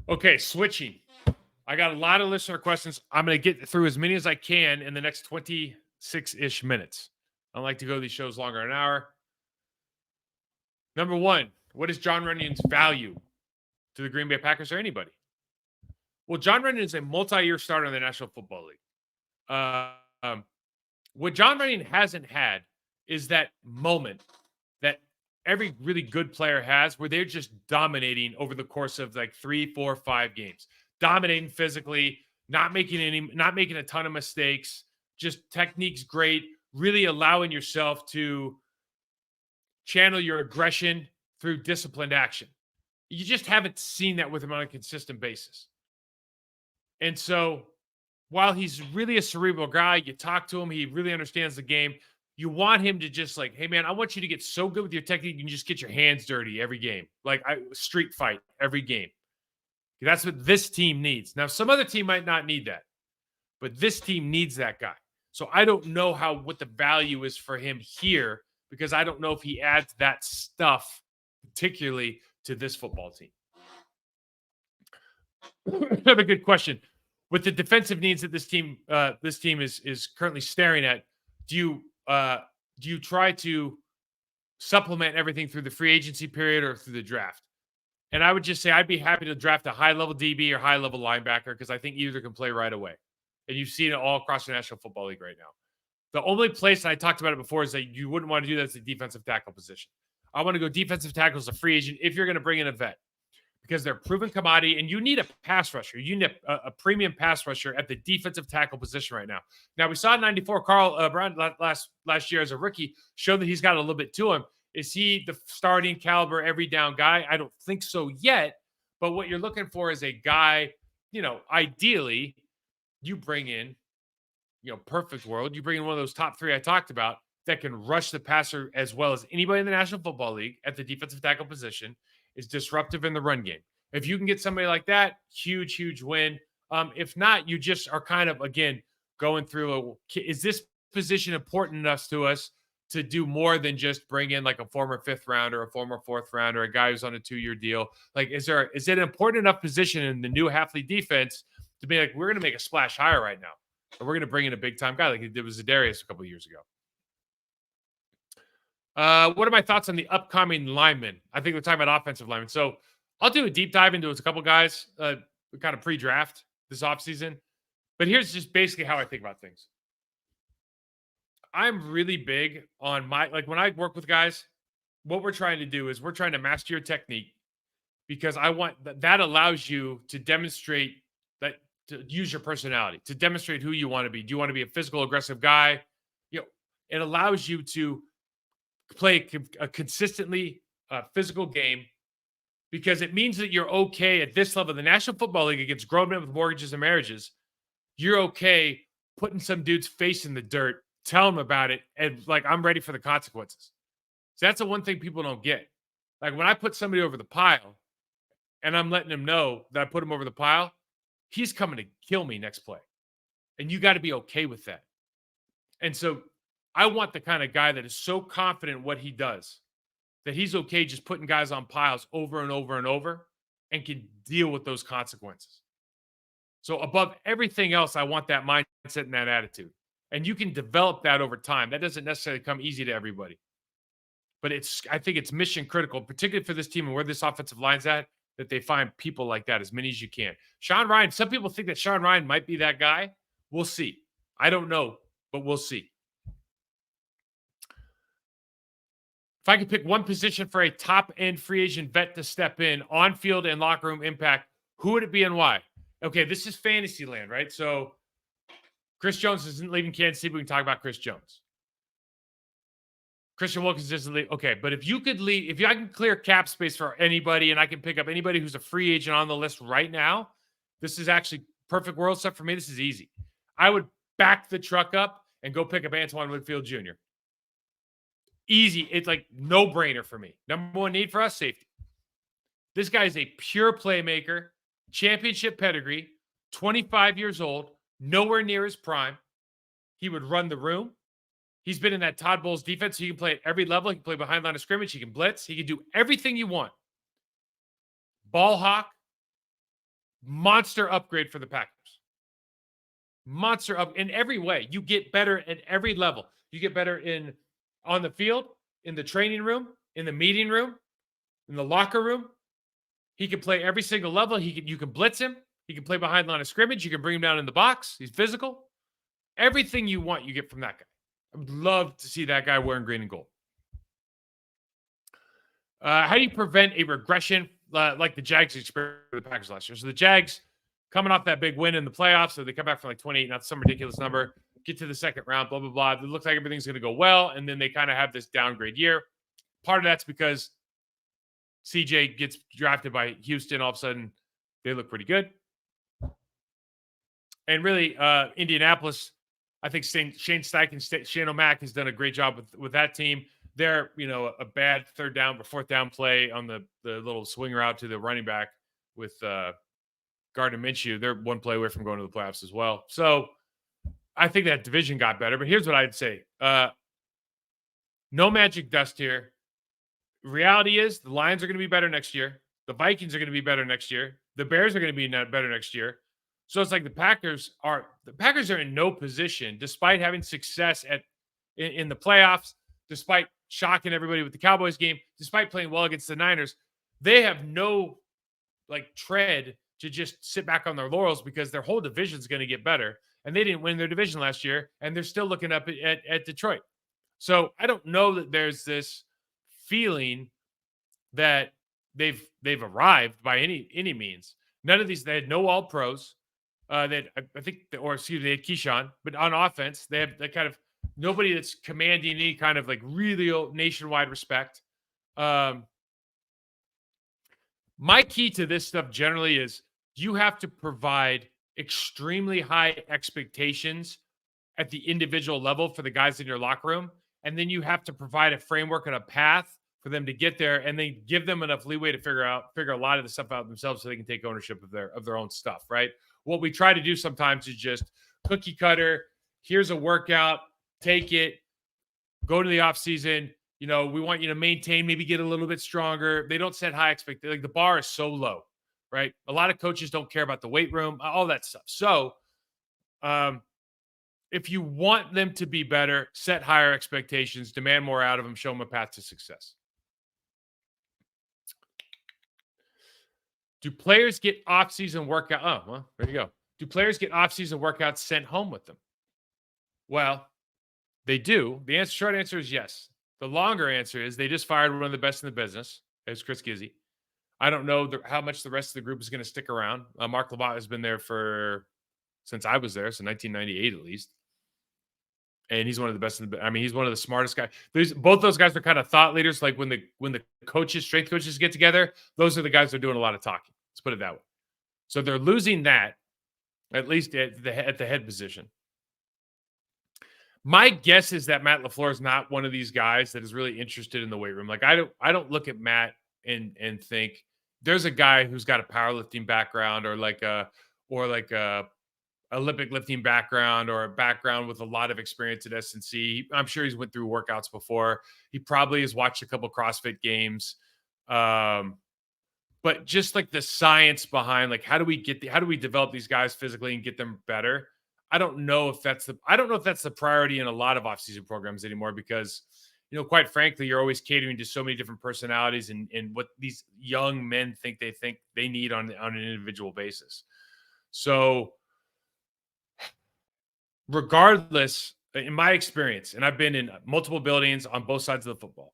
Okay, switching. I got a lot of listener questions. I'm going to get through as many as I can in the next 26-ish minutes. I don't like to go these shows longer than an hour. Number one, what is John Runyon's value to the Green Bay Packers or anybody? Well, John Runyon is a multi-year starter in the National Football League. Um, what John Runyon hasn't had is that moment that every really good player has where they're just dominating over the course of like 3, 4, 5 games, dominating physically, not making a ton of mistakes, just technique's great, really allowing yourself to channel your aggression through disciplined action. You just haven't seen that with him on a consistent basis. And so while he's really a cerebral guy, you talk to him, he really understands the game. You want him to just like, hey man, I want you to get so good with your technique, you can just get your hands dirty every game, like street fight every game. That's what this team needs. Now, some other team might not need that, but this team needs that guy. So I don't know what the value is for him here because I don't know if he adds that stuff particularly to this football team. Another good question. With the defensive needs that this team is currently staring at, do you try to supplement everything through the free agency period or through the draft? And I would just say I'd be happy to draft a high-level DB or high-level linebacker because I think either can play right away. And you've seen it all across the National Football League right now. The only place, and I talked about it before, is that you wouldn't want to do that as the defensive tackle position. I want to go defensive tackle as a free agent if you're going to bring in a vet because they're proven commodity, and you need a pass rusher. You need a premium pass rusher at the defensive tackle position right now. Now, we saw 94 Carl Brown last year as a rookie show that he's got a little bit to him. Is he the starting caliber every down guy? I don't think so yet. But what you're looking for is a guy, ideally, you bring in, perfect world, you bring in one of those top 3 I talked about that can rush the passer as well as anybody in the National Football League at the defensive tackle position, is disruptive in the run game. If you can get somebody like that, huge, huge win. If not, you just are kind of, again, going through is this position important enough to us to do more than just bring in like a former 5th rounder, a former 4th rounder, a guy who's on a 2-year deal? Like, is it an important enough position in the new Halfley defense to be like, we're going to make a splash higher right now, and we're going to bring in a big time guy like it did with Za'Darius a couple of years ago? What are my thoughts on the upcoming linemen? I think we're talking about offensive linemen. So I'll do a deep dive into a couple guys kind of pre-draft this offseason. But here's just basically how I think about things. I'm really big on when I work with guys, what we're trying to do is we're trying to master your technique because I want that allows you to demonstrate that, to use your personality, to demonstrate who you want to be. Do you want to be a physical, aggressive guy? It allows you to play a consistently physical game because it means that you're okay at this level. The National Football League against grown men with mortgages and marriages, you're okay putting some dude's face in the dirt, tell him about it, and like, I'm ready for the consequences. So that's the one thing people don't get. Like when I put somebody over the pile and I'm letting him know that I put him over the pile, he's coming to kill me next play. And you got to be okay with that. And so I want the kind of guy that is so confident in what he does that he's okay just putting guys on piles over and over and over and can deal with those consequences. So above everything else, I want that mindset and that attitude. And you can develop that over time. That doesn't necessarily come easy to everybody. But I think it's mission critical, particularly for this team and where this offensive line's at, that they find people like that, as many as you can. Sean Ryan, some people think that Sean Ryan might be that guy. We'll see. I don't know, but we'll see. If I could pick one position for a top-end free agent vet to step in, on-field and locker room impact, who would it be and why? Okay, this is fantasy land, right? So Chris Jones isn't leaving Kansas City. We can talk about Chris Jones. Christian Wilkins isn't leaving. Okay, but if you could leave, if I can clear cap space for anybody and I can pick up anybody who's a free agent on the list right now, this is actually perfect world stuff for me. This is easy. I would back the truck up and go pick up Antoine Winfield Jr. Easy. It's like no-brainer for me. Number one need for us, safety. This guy is a pure playmaker, championship pedigree, 25 years old, nowhere near his prime. He would run the room. He's been in that Todd Bowles defense, so he can play at every level. He can play behind line of scrimmage. He can blitz. He can do everything you want. Ball hawk. monster upgrade for the Packers. Monster up in every way. You get better at every level. You get better in on the field, in the training room, in the meeting room, in the locker room. He can play every single level. You can blitz him. He can play behind line of scrimmage. You can bring him down in the box. He's physical. Everything you want, you get from that guy. I would love to see that guy wearing green and gold. How do you prevent a regression like the Jags experienced with the Packers last year? So the Jags coming off that big win in the playoffs, so they come back from like 28, not some ridiculous number, get to the second round, blah, blah, blah. It looks like everything's going to go well, and then they kind of have this downgrade year. Part of that's because CJ gets drafted by Houston. All of a sudden, they look pretty good. And really, Indianapolis, I think Shane Steichen, Shane O'Mac has done a great job with that team. They're, a bad third down or fourth down play on the little swing route to the running back with Gardner Minshew. They're one play away from going to the playoffs as well. So I think that division got better. But here's what I'd say. No magic dust here. Reality is the Lions are going to be better next year. The Vikings are going to be better next year. The Bears are going to be better next year. So it's like the Packers are in no position, despite having success in the playoffs, despite shocking everybody with the Cowboys game, despite playing well against the Niners. They have no tread to just sit back on their laurels because their whole division is going to get better. And they didn't win their division last year, and they're still looking up at Detroit. So I don't know that there's this feeling that they've arrived by any means. None of these, they had no all pros. They had Keyshawn, but on offense, they have that kind of nobody that's commanding any kind of really nationwide respect. My key to this stuff generally is you have to provide extremely high expectations at the individual level for the guys in your locker room. And then you have to provide a framework and a path for them to get there, and then give them enough leeway to figure a lot of the stuff out themselves so they can take ownership of their own stuff, right? What we try to do sometimes is just cookie cutter. Here's a workout, take it, go to the offseason. We want you to maintain, maybe get a little bit stronger. They don't set high expectations. The bar is so low, right? A lot of coaches don't care about the weight room, all that stuff. So, if you want them to be better, set higher expectations, demand more out of them, show them a path to success. Do players get off-season workout? Oh, well, there you go. Do players get off-season workouts sent home with them? Well, they do. The short answer is yes. The longer answer is they just fired one of the best in the business, as Chris Gizzy. I don't know how much the rest of the group is going to stick around. Mark Labat has been there since I was there, so 1998 at least. And he's one of the best he's one of the smartest guys. Both those guys are kind of thought leaders. Like when the strength coaches get together, those are the guys that are doing a lot of talking. Let's put it that way. So they're losing that, at least at the head position. My guess is that Matt LaFleur is not one of these guys that is really interested in the weight room. Like I don't look at Matt and think there's a guy who's got a powerlifting background or like a Olympic lifting background or a background with a lot of experience at S&C. I'm sure he's went through workouts before. He probably has watched a couple CrossFit games. But just like the science behind how do we develop these guys physically and get them better? I don't know if that's the priority in a lot of off-season programs anymore because, quite frankly, you're always catering to so many different personalities and what these young men think they need on an individual basis. So regardless, in my experience, and I've been in multiple buildings on both sides of the football,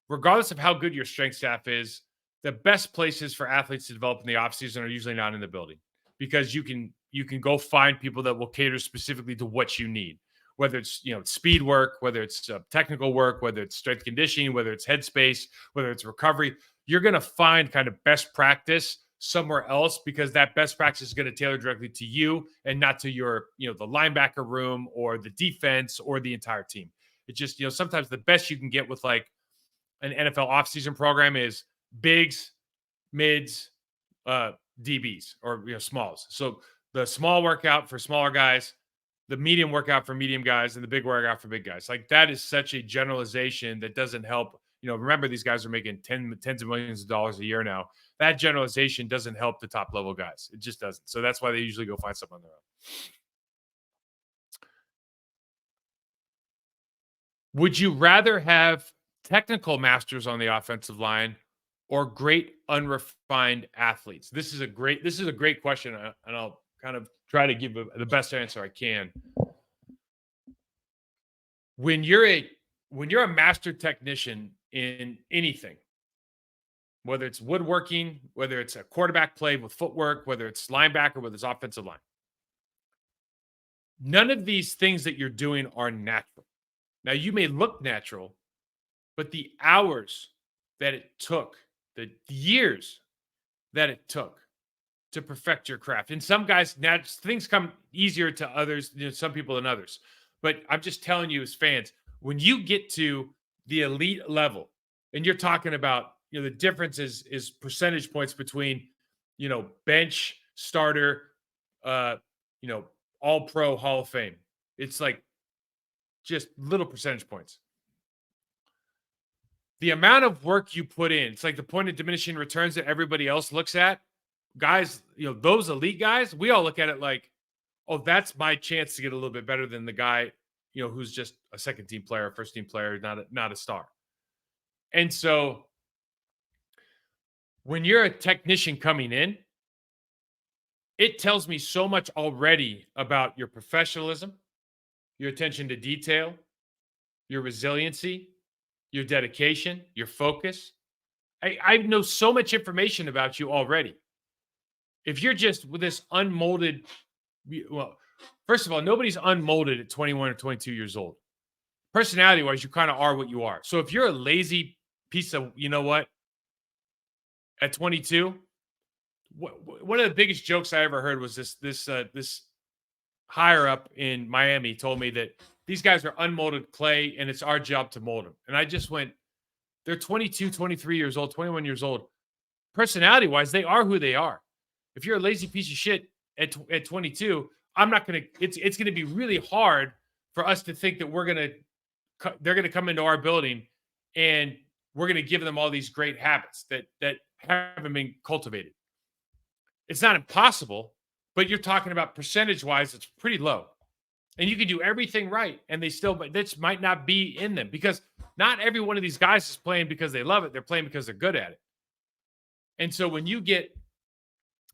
regardless of how good your strength staff is, the best places for athletes to develop in the offseason are usually not in the building because you can go find people that will cater specifically to what you need, whether it's, speed work, whether it's technical work, whether it's strength conditioning, whether it's headspace, whether it's recovery. You're going to find kind of best practice somewhere else because that best practice is going to tailor directly to you and not to your, the linebacker room or the defense or the entire team. It's just, sometimes the best you can get with an NFL offseason program is bigs, mids, DBs or smalls. So the small workout for smaller guys, the medium workout for medium guys, and the big workout for big guys. That is such a generalization that doesn't help remember these guys are making tens of millions of dollars a year now. That generalization doesn't help the top level guys. It just doesn't. So that's why they usually go find someone on their own. Would you rather have technical masters on the offensive line or great unrefined athletes? This is a great question, and I'll kind of try to give the best answer I can. When you're a master technician in anything, whether it's woodworking, whether it's a quarterback play with footwork, whether it's linebacker, whether it's offensive line, none of these things that you're doing are natural. Now, you may look natural, but the hours that it took, the years that it took to perfect your craft. And some guys, things come easier to others, some people than others. But I'm just telling you as fans, when you get to the elite level, and you're talking about, the difference is percentage points between, bench, starter, all pro, Hall of Fame. It's like just little percentage points. The amount of work you put in, it's like the point of diminishing returns that everybody else looks at. Guys, those elite guys, we all look at it like, oh, that's my chance to get a little bit better than the guy, who's just a second team player, first team player, not a star. And so when you're a technician coming in, it tells me so much already about your professionalism, your attention to detail, your resiliency, your dedication, your focus. I know so much information about you already. If you're just with this unmolded, well, first of all, nobody's unmolded at 21 or 22 years old. Personality-wise, you kind of are what you are. So if you're a lazy piece of, at 22, one of the biggest jokes I ever heard was this higher up in Miami told me that these guys are unmolded clay and it's our job to mold them. And I just went, they're 22, 23 years old, 21 years old. Personality-wise, they are who they are. If you're a lazy piece of shit at 22, it's going to be really hard for us to think that they're going to come into our building and we're going to give them all these great habits that haven't been cultivated. It's not impossible, but you're talking about percentage-wise, it's pretty low. And you can do everything right, and this might not be in them because not every one of these guys is playing because they love it. They're playing because they're good at it. And so when you get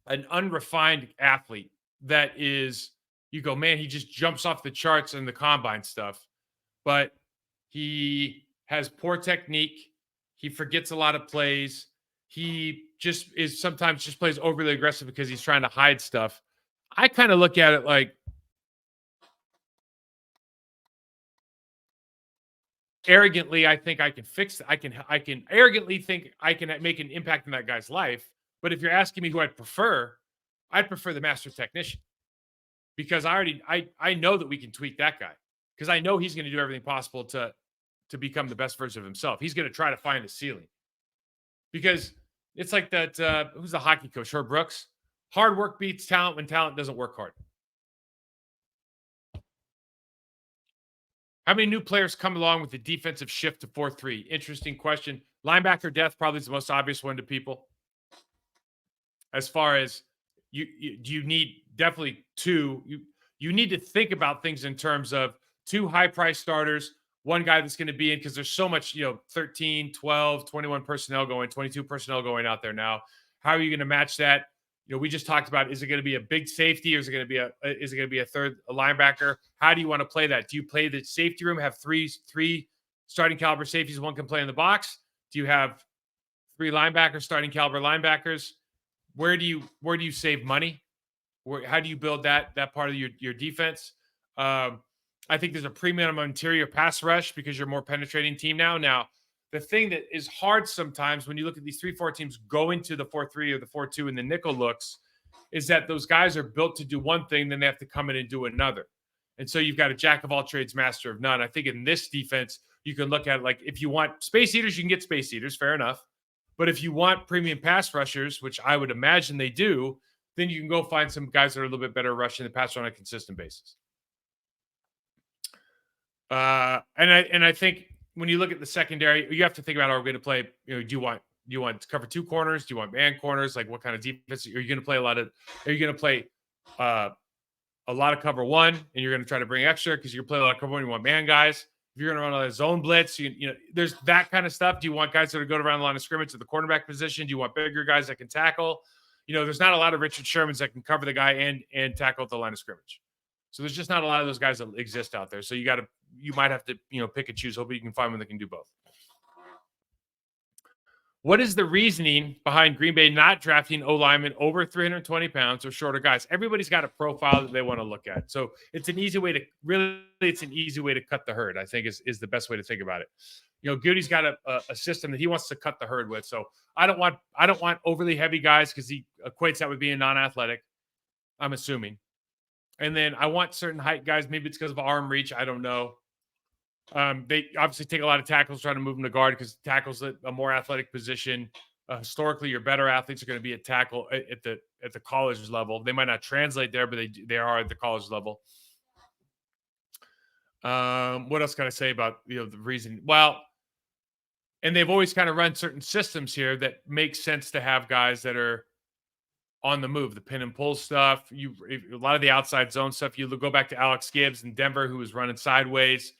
an unrefined athlete that is, you go, man, he just jumps off the charts in the combine stuff, but he has poor technique. He forgets a lot of plays. He sometimes just plays overly aggressive because he's trying to hide stuff. I kind of look at it like, arrogantly, I think I can fix it. I can arrogantly think I can make an impact in that guy's life. But if you're asking me who I'd prefer the master technician because I know that we can tweak that guy because I know he's going to do everything possible to become the best version of himself. He's going to try to find a ceiling because it's like that. Who's the hockey coach? Herb Brooks. Hard work beats talent when talent doesn't work hard. How many new players come along with the defensive shift to 4-3? Interesting question. Linebacker depth probably is the most obvious one to people. As far as you need definitely two. You need to think about things in terms of two high-priced starters, one guy that's going to be in because there's so much, 13, 12, 21 personnel going, 22 personnel going out there now. How are you going to match that? We just talked about, is it going to be a big safety or is it going to be a third linebacker? How do you want to play that? Do you play the safety room, have three starting caliber safeties, one can play in the box? Do you have three linebackers, starting caliber linebackers? Where do you save money? How do you build that part of your defense? I think there's a premium on interior pass rush because you're a more penetrating team now. Now, the thing that is hard sometimes when you look at these 3-4 teams go into the 4-3 or the 4-2 and the nickel looks is that those guys are built to do one thing, then they have to come in and do another. And so you've got a jack of all trades, master of none. I think in this defense, you can look at it like if you want space eaters, you can get space eaters, fair enough. But if you want premium pass rushers, which I would imagine they do, then you can go find some guys that are a little bit better rushing the pass on a consistent basis. And I think, when you look at the secondary, you have to think about, are we going to play, do you want to cover two corners? Do you want man corners? Like what kind of defense are you going to play are you going to play uh, a lot of cover one and you're going to try to bring extra because you're going to play a lot of cover one, you want man guys. If you're going to run a lot of zone blitz, there's that kind of stuff. Do you want guys that are going around the line of scrimmage at the quarterback position? Do you want bigger guys that can tackle? There's not a lot of Richard Shermans that can cover the guy and tackle at the line of scrimmage. So there's just not a lot of those guys that exist out there. So you might have to, pick and choose. Hopefully you can find one that can do both. What is the reasoning behind Green Bay not drafting O-linemen over 320 pounds or shorter guys? Everybody's got a profile that they want to look at. So it's an easy way to cut the herd, I think is the best way to think about it. Goody's got a system that he wants to cut the herd with. So I don't want overly heavy guys because he equates that with being non-athletic, I'm assuming. And then I want certain height guys. Maybe it's because of arm reach. I don't know. They obviously take a lot of tackles trying to move them to guard because tackles at a more athletic position. Historically, your better athletes are going to be at tackle at the college level. They might not translate there, but they are at the college level. What else can I say about the reason? Well, and they've always kind of run certain systems here that make sense to have guys that are on the move, the pin and pull stuff. A lot of the outside zone stuff. You go back to Alex Gibbs in Denver, who was running sideways.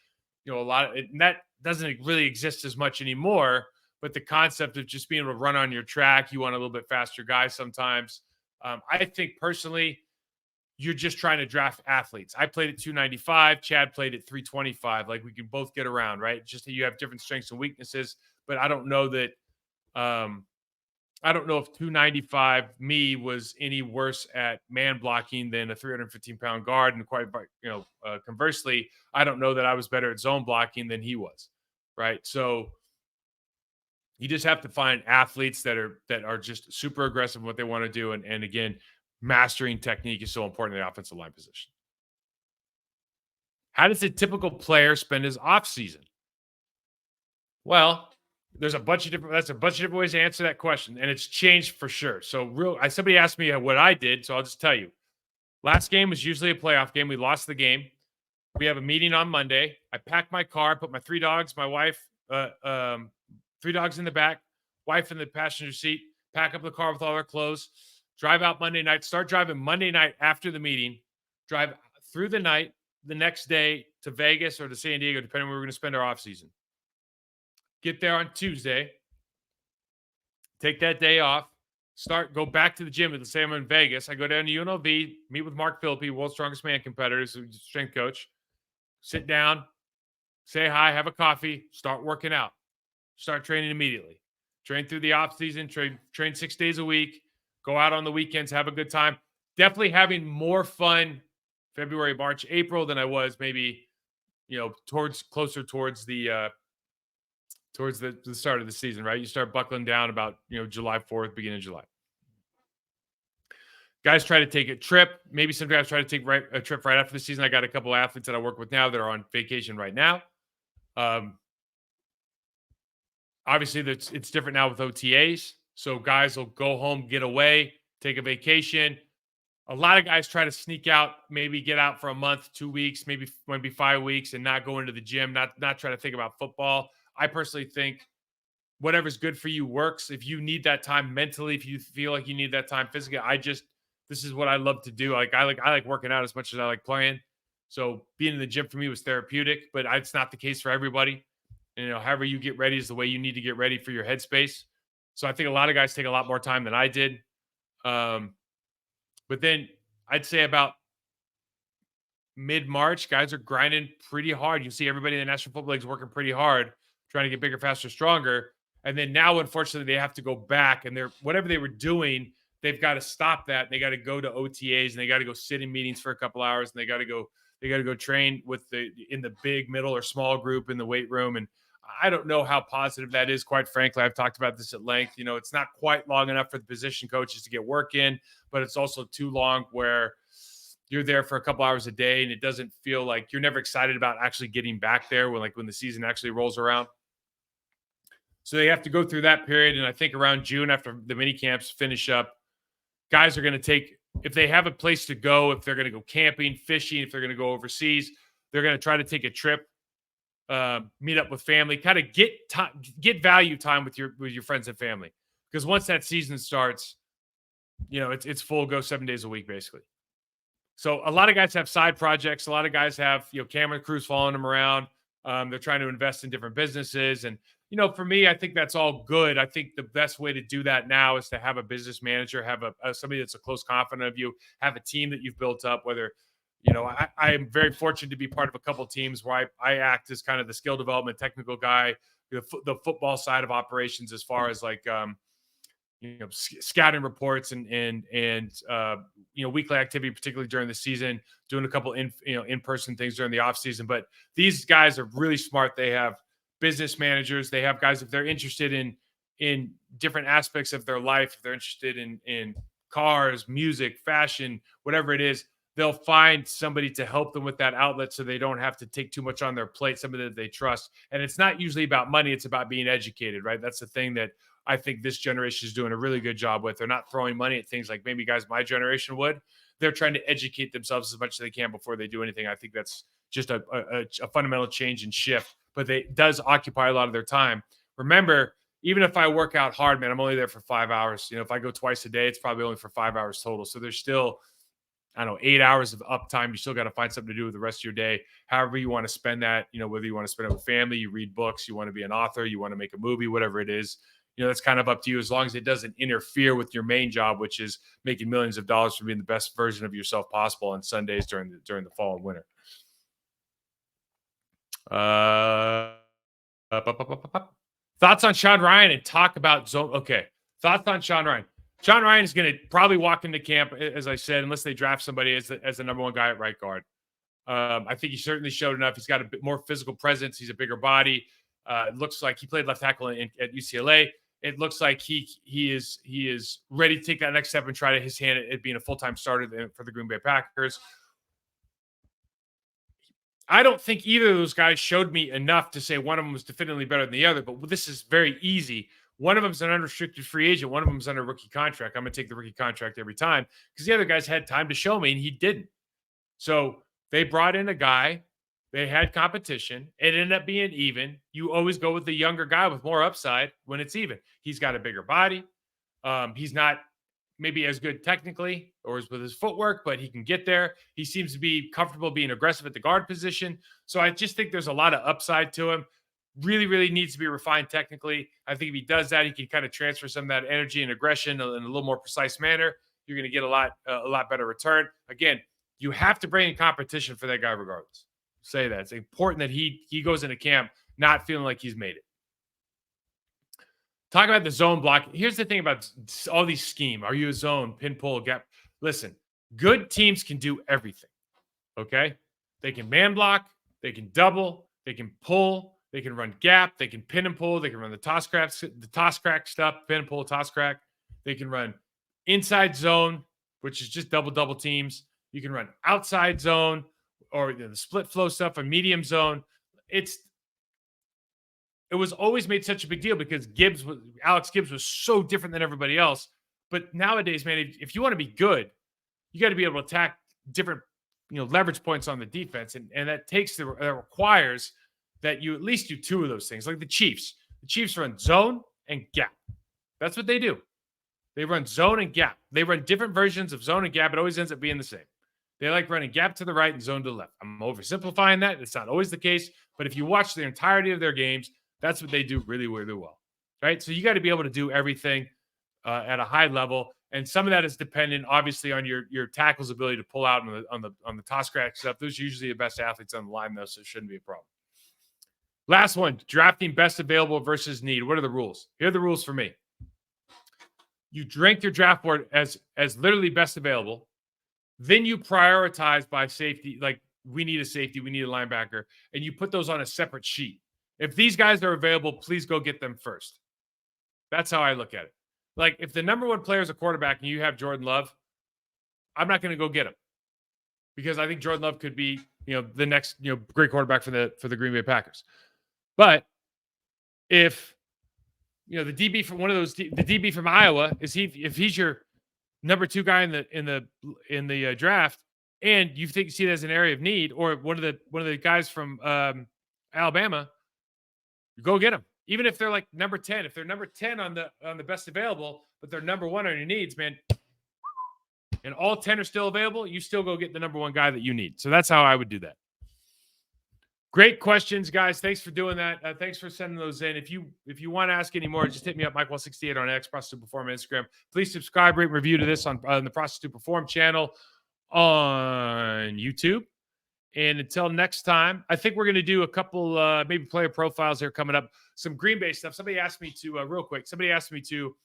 And that doesn't really exist as much anymore. But the concept of just being able to run on your track, you want a little bit faster guys sometimes. I think personally, you're just trying to draft athletes. I played at 295. Chad played at 325. Like we can both get around, right? Just that you have different strengths and weaknesses. But I don't know that. I don't know if 295 me was any worse at man blocking than a 315-pound guard, and conversely, I don't know that I was better at zone blocking than he was, right? So you just have to find athletes that are just super aggressive in what they want to do, and again, mastering technique is so important in the offensive line position. How does a typical player spend his off season? Well, that's a bunch of different ways to answer that question, and it's changed for sure. So somebody asked me what I did, so I'll just tell you. Last game was usually a playoff game. We lost the game. We have a meeting on Monday. I packed my car, put my three dogs, my wife, 3 dogs in the back, wife in the passenger seat, pack up the car with all our clothes, drive out Monday night, start driving Monday night after the meeting, drive through the night, the next day to Vegas or to San Diego, depending on where we're going to spend our off season. Get there on Tuesday, take that day off, go back to the gym. Let's say I'm in Vegas. I go down to UNLV, meet with Mark Philippi, world's strongest man competitors, strength coach, sit down, say hi, have a coffee, start working out, start training immediately. Train through the off season, train 6 days a week, go out on the weekends, have a good time. Definitely having more fun February, March, April than I was maybe, closer towards the start of the season, right? You start buckling down about, July 4th, beginning of July. Guys try to take a trip. Maybe some guys try to take a trip right after the season. I got a couple of athletes that I work with now that are on vacation right now. Obviously, it's different now with OTAs. So guys will go home, get away, take a vacation. A lot of guys try to sneak out, maybe get out for a month, 2 weeks, maybe 5 weeks, and not go into the gym, not try to think about football. I personally think whatever's good for you works. If you need that time mentally, if you feel like you need that time physically, this is what I love to do. I like working out as much as I like playing. So being in the gym for me was therapeutic, but it's not the case for everybody. And, however you get ready is the way you need to get ready for your headspace. So I think a lot of guys take a lot more time than I did. But then I'd say about mid-March, guys are grinding pretty hard. You see everybody in the National Football League is working pretty hard, trying to get bigger, faster, stronger. And then now, unfortunately, they have to go back, and whatever they were doing, they've got to stop that. They got to go to OTAs, and they got to go sit in meetings for a couple hours, and they got to go train in the big, middle, or small group in the weight room. And I don't know how positive that is, quite frankly. I've talked about this at length. It's not quite long enough for the position coaches to get work in, but it's also too long where you're there for a couple hours a day, and it doesn't feel like you're never excited about actually getting back there when the season actually rolls around. So they have to go through that period. And I think around June, after the mini camps finish up, guys are going to if they have a place to go, if they're going to go camping, fishing, if they're going to go overseas, they're going to try to take a trip meet up with family, kind of get time, get value time with your friends and family. Because once that season starts, it's full go 7 days a week basically. So a lot of guys have side projects. A lot of guys have camera crews following them around. They're trying to invest in different businesses, and for me, I think that's all good. I think the best way to do that now is to have a business manager, have somebody that's a close confidant of you, have a team that you've built up. Whether I am very fortunate to be part of a couple of teams where I act as kind of the skill development technical guy, the football side of operations, as far as like scouting reports and weekly activity, particularly during the season, doing a couple in-person things during the off season. But these guys are really smart. They have business managers. They have guys, if they're interested in different aspects of their life, if they're interested in cars, music, fashion, whatever it is, they'll find somebody to help them with that outlet so they don't have to take too much on their plate, somebody that they trust. And it's not usually about money. It's about being educated, right? That's the thing that I think this generation is doing a really good job with. They're not throwing money at things like maybe guys my generation would. They're trying to educate themselves as much as they can before they do anything. I think that's just a fundamental change and shift, but it does occupy a lot of their time. Remember, even if I work out hard, man, I'm only there for 5 hours. If I go twice a day, it's probably only for 5 hours total. So there's still, I don't know, 8 hours of uptime. You still got to find something to do with the rest of your day. However you want to spend that, whether you want to spend it with family, you read books, you want to be an author, you want to make a movie, whatever it is, that's kind of up to you, as long as it doesn't interfere with your main job, which is making millions of dollars from being the best version of yourself possible on Sundays during the fall and winter. Thoughts on Sean Ryan and talk about zone. Okay. Thoughts on Sean Ryan. Sean Ryan is going to probably walk into camp, as I said, unless they draft somebody as the number one guy at right guard. I think he certainly showed enough. He's got a bit more physical presence. He's a bigger body. It looks like he played left tackle at UCLA. It looks like he is ready to take that next step and try his hand at being a full-time starter for the Green Bay Packers. I don't think either of those guys showed me enough to say one of them was definitively better than the other, but this is very easy. One of them is an unrestricted free agent. One of them is under a rookie contract. I'm going to take the rookie contract every time because the other guys had time to show me, and he didn't. So they brought in a guy. They had competition. It ended up being even. You always go with the younger guy with more upside when it's even. He's got a bigger body. He's not maybe as good technically or with his footwork, but he can get there. He seems to be comfortable being aggressive at the guard position. So I just think there's a lot of upside to him. Really, really needs to be refined technically. I think if he does that, he can kind of transfer some of that energy and aggression in a little more precise manner. You're going to get a lot better return. Again, you have to bring in competition for that guy regardless. Say that. It's important that he goes into camp not feeling like he's made it. Talk about the zone block. Here's the thing about all these scheme. Are you a zone, pin, pull, gap? Listen, good teams can do everything, okay? They can man block. They can double. They can pull. They can run gap. They can pin and pull. They can run the toss crack stuff, pin and pull, toss crack. They can run inside zone, which is just double teams. You can run outside zone or the split flow stuff, a medium zone. It was always made such a big deal because Alex Gibbs was so different than everybody else. But nowadays, man, if you want to be good, you got to be able to attack different, leverage points on the defense. And that requires that you at least do two of those things. Like the Chiefs. The Chiefs run zone and gap. That's what they do. They run zone and gap. They run different versions of zone and gap. It always ends up being the same. They like running gap to the right and zone to the left. I'm oversimplifying that. It's not always the case. But if you watch the entirety of their games, that's what they do really, really well, right? So you got to be able to do everything at a high level, and some of that is dependent, obviously, on your tackle's ability to pull out on the toss crack stuff. Those are usually the best athletes on the line, though, so it shouldn't be a problem. Last one: drafting best available versus need. What are the rules? Here are the rules for me. You rank your draft board as literally best available, then you prioritize by safety. Like we need a safety, we need a linebacker, and you put those on a separate sheet. If these guys are available, please go get them first. That's how I look at it. Like, if the number one player is a quarterback and you have Jordan Love, I'm not going to go get him because I think Jordan Love could be, the next, great quarterback for the Green Bay Packers. But if, the DB from one of those, the DB from Iowa, if he's your number two guy in the draft, and you see it as an area of need, or one of the guys from Alabama, you go get them. Even if they're like number 10, if they're number 10 on the best available, but they're number 1 on your needs, man, and all 10 are still available, you still go get the number 1 guy that you need. So that's how I would do that. Great questions, guys. Thanks for doing that. Thanks for sending those in. If you want to ask any more, just hit me up, MikeWall68 on X, Process to Perform Instagram. Please subscribe, rate, review to this on the Process to Perform channel on YouTube. And until next time, I think we're going to do a couple maybe player profiles here coming up. Some Green Bay stuff. Somebody asked me to real quick. Somebody asked me to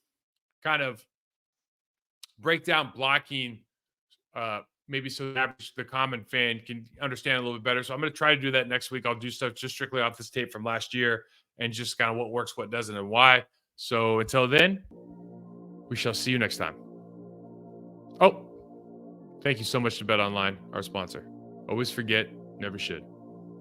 kind of break down blocking. Maybe so the common fan can understand a little bit better. So I'm going to try to do that next week. I'll do stuff just strictly off this tape from last year and just kind of what works, what doesn't, and why. So until then, we shall see you next time. Oh, thank you so much to Bet Online, our sponsor. Always forget, never should.